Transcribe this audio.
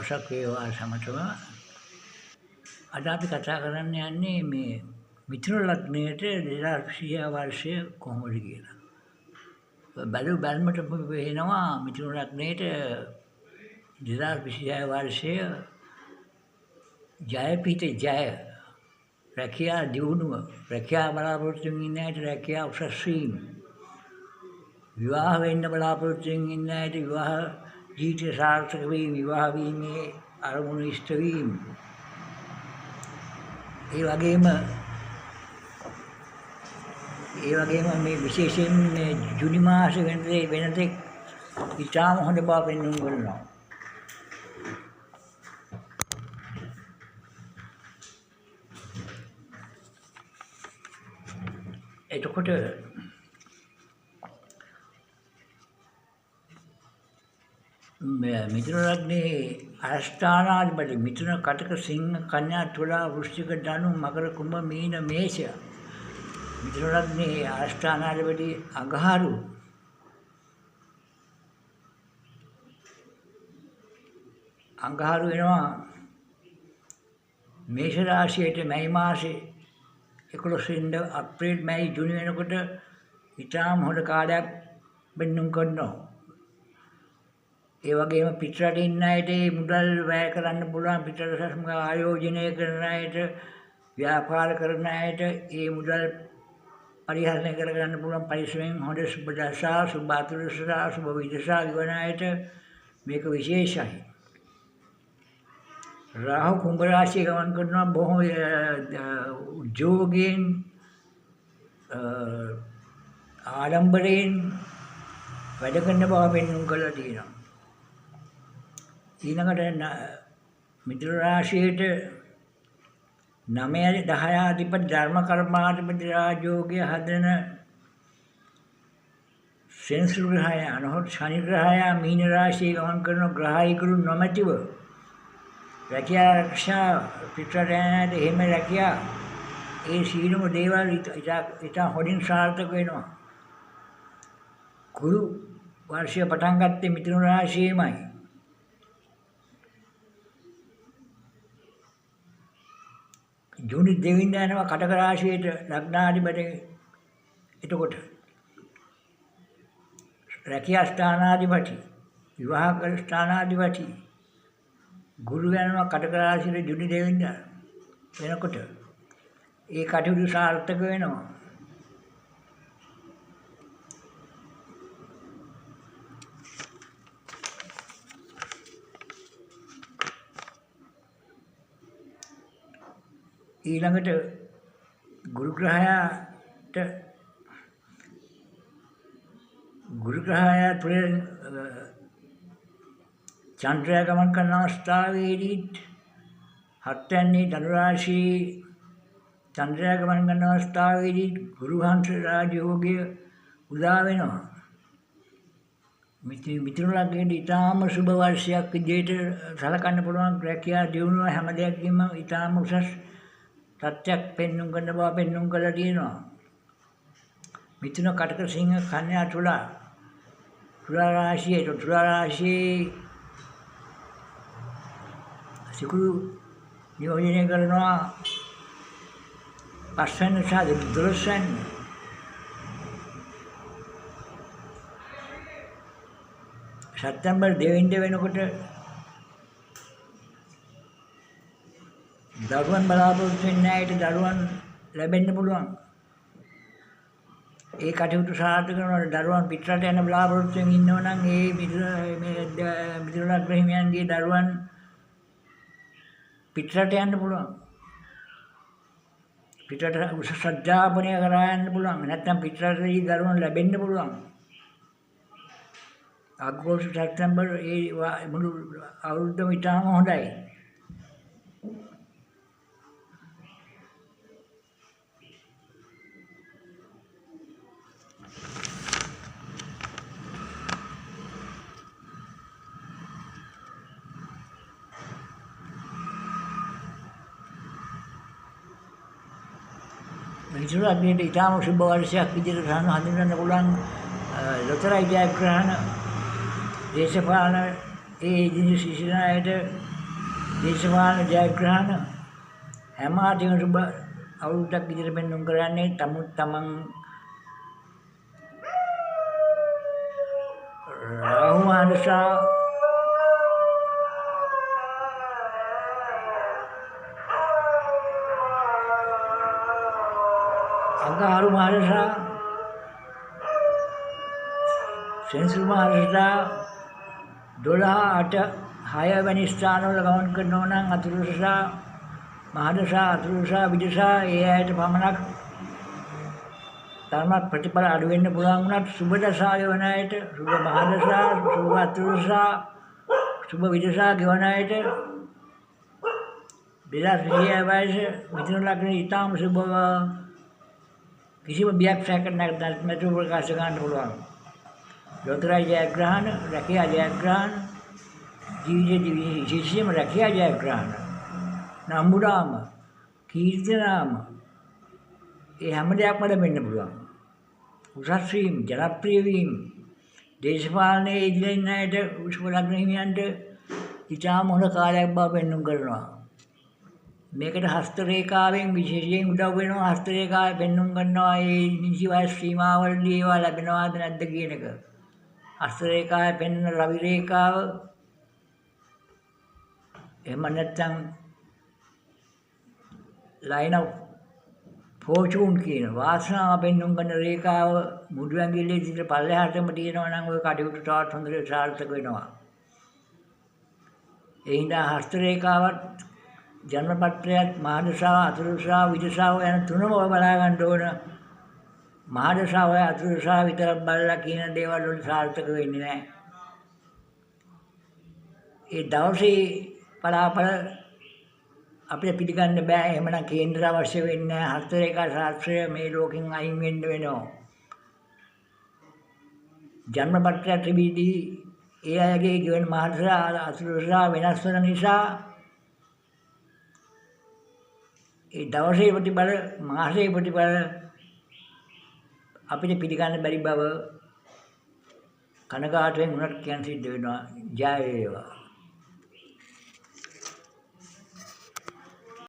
දවසක් වේවා සමතම. අද අපි කතා කරන්න යන්නේ මේ මිථුන ලග්නයට 2020 වර්ෂය කොහොමද කියලා. බැලුමට වෙනවා මිථුන ලග්නයට 2026 වර්ෂය ජයපීඨ ජය රැකියා දියුණුව රැකියා බලාපොරොත්තු වෙන අයට රැකියා උසස් වීම විවාහ වෙන්න බලාපොරොත්තු වෙන අයට විවාහ ජීවිතය සාර්ථක වීම විවාහ වීමේ අරමුණු ඉෂ්ට වීම ඒ වගේම මේ විශේෂයෙන් මේ ජූනි මාසේ වෙනතෙක් ඉතාම හොඳ බව පෙන්වන්න කරනවා. එතකොට මිථුන ලග්නයේ අෂ්ටානාධිපති මිථුන කටක සිංහ කන්‍යා තුලා වෘශ්චික ධනු මකර කුම්භ මීන මේෂ මිථුන ලග්නයේ අෂ්ටානාධිපති අඟහරු වෙනවා මේෂ රාශියට මැයි මාසේ 11 වෙනිදා අප්‍රේල් මැයි ජූනි වෙනකොට ඉතාම හොඳ කාලයක් බෙන්නුම් කරනවා. ඒ වගේම පිටරට ඉන්න අයට මුදල් වැය කරන්න පුළුවන් පිටරට සමග ආයෝජනය කරන අයට ව්‍යාපාර කරන අයට ඒ මුදල් පරිහරණය කරගන්න පුළුවන් පරිස්සමෙන් හොඳ සුබ දශා සුබ අතුරුදශා සුබ විදශා ගෙවන අයට මේක විශේෂයි. රාහු කුම්භ රාශිය ගමන් කරනවා බොහොම උද්‍යෝගයෙන් ආඩම්බරයෙන් වැඩ කරන බව පෙන්වන්න කරලා තියෙනවා. ඊළඟට මිථුන රාශියට 9 10 අධිපති ධර්ම කර්මාධිපති රාජෝගය හදන සෙන්සු ග්‍රහය අනහොත් ශනි ග්‍රහය මීන රාශිය ගමන් කරන ග්‍රහයිකරු නොමැතිව රැකියා ආරක්ෂා පිටරට යන එහෙම රැකියා ඒ සීලම දේවල් ඉතා හොඳින් සාර්ථක වෙනවා. ගුරු වර්ෂය පටන් ගත්තේ මිථුන රාශියේමයි. ජූනි 2 වෙනිදා යනවා කටක රාශියට ලග්නාධිපති. එතකොට රැකියා ස්ථානාධිපති විවාහ ස්ථානාධිපති ගුරු යනවා කටක රාශියට ජූනි 2 වෙනිදා වෙනකොට ඒ කටයුතු සාර්ථක වෙනවා. ඊළඟට ගුරු ග්‍රහයාට තුළ චන්ද්‍රයා ගමන් කරන අවස්ථාවේදී 7 වෙනි ධනු රාශියේ චන්ද්‍රයා ගමන් කරන අවස්ථාවේදී ගුරු වංශ රාජයෝගය උදා වෙනවා. මිථුන ලග්නයේ ඉතාම සුබ වර්ෂයක් විදිහට සලකන්න පුළුවන්. රැකියා දියුණුව හැම දෙයක්ම ඉතාම උසස් තත්ත්වයක් පෙන්වන්න කරන බව පෙන්වන්න කරලා තියෙනවා. මිථුන කටක සිංහ කන්‍යා තුලා රාශියේ සිකුරු නියෝජනය කරනවා 5 වෙනි සහ 12 වෙනි සැප්තැම්බර් 2 වෙනිදා වෙනකොට දරුවන් බලාපොරොත්තු වෙන අයට දරුවන් ලැබෙන්න පුළුවන්. ඒ කටයුතු සාර්ථක කරනකොට දරුවන් පිටරට යන බලාපොරොත්තු වෙමින් ඉන්නවා නම් ඒ මිථුන ලග්නහිමියන්ගේ දරුවන් පිටරට යන්න පුළුවන්. පිටරට උසස් අධ්‍යාපනය කරා යන්න පුළුවන්. නැත්නම් පිටරටදී දරුවන් ලැබෙන්න පුළුවන්. අගෝස්තු සැප්තැම්බර් ඒ මුළු අවුරුද්දම ඉතාම හොඳයි. මිථුන ලග්නයේ ඉතාම සුබ වර්ෂයක් විදිහට හඳුන්වන්න පුළුවන්. ලොතරැයි ජයග්‍රහණ දේශපාලන ඒ දින ශිෂ්‍යනායට දේශපාලන ජයග්‍රහණ හැම ආටිම සුබ අවුරුද්දක් විදිහට පෙන්වන්න කරන්නේ තමන් රාහු මහදසා අඟහරු මහදසා සෙන්සුරු මහදසා 12 8 6 වැනි ස්ථානවල ගමන් කරනවා නම් අතුරුදසා මහදසා අතුරුදසා විදසා ඒ ඇයට පමණක් තරමක් ප්‍රතිඵල අඩු වෙන්න පුළුවන් වුණත් සුබ දසා ගෙවන අයට සුබ මහදසා සුබ අතුරුදසා සුබ විදසා ගෙවන අයට 2020 වයස මිථුන ලග්න ඊටාම සුබව කිසිම බියක් සැකයක් නැතුව ප්‍රකාශ කරන්න පුළුවන්. ලෝතරයි ජයග්‍රහණ රැකියා ජයග්‍රහණ ජීවිතයේ විශේෂයෙන්ම රැකියා ජයග්‍රහණ නම්බුනාම කීර්තිනාම ඒ හැම දෙයක්ම ලැබෙන්න පුළුවන්. උසස් වීම ජනප්‍රිය වීම දේශපාලනයේ ඉඳලා ඉන්න අයට උසම ලග්න හිමියන්ට ඉතාම හොඳ කාලයක් බව පෙන්වන්න කරනවා. මේකට හස්ත රේඛාවෙන් විශේෂයෙන් උදව් වෙනවා. හස්ත රේඛාව පෙන්වන්න කරනවා ඒ නිසි වයස් සීමාවලදී ඒවා ලැබෙනවාද නැද්ද කියන එක. හස්ත රේඛාව පෙන්වන රවි රේඛාව එහෙම නැත්නම් line of fortune කියන වාසනාව පෙන්වන්න කරන රේඛාව මුඩු ඇඟිල්ලේ සිට පල්ලෙහාටම තියෙනවා නම් ඔය කටයුතු තවත් හොඳට සාර්ථක වෙනවා. ඒ හින්දා හස්ත රේඛාවත් ජන්මපත්‍රයත් මහදසා අතුරුදසා විදසා යන තුනම බලා ගන්න ඕන. මහදසා අතුරුදසා විතරක් බලලා කියන දේවල් වල සාර්ථක වෙන්නේ නැහැ. ඒ දවසේ පලාපල අපිට පිළිගන්න බෑ. එහෙමනම් කේන්දර අවශ්‍ය වෙන්නේ නැහැ. හස්ත රේඛා ශාස්ත්‍රය මේ ලෝකෙන් අයින් වෙන්න වෙනවා. ජන්මපත්‍රය ත්‍රිවිධී ඒ අයගේ ගෙවන මහදසා අතුරුදසා වෙනස් වෙන නිසා ඒ දවසේ ප්‍රතිඵල මාසයේ ප්‍රතිඵල අපිට පිළිගන්න බැරි බව කනගාටුවෙන් උනත් කියන්න සිද්ධ වෙනවා. ජය වේවා.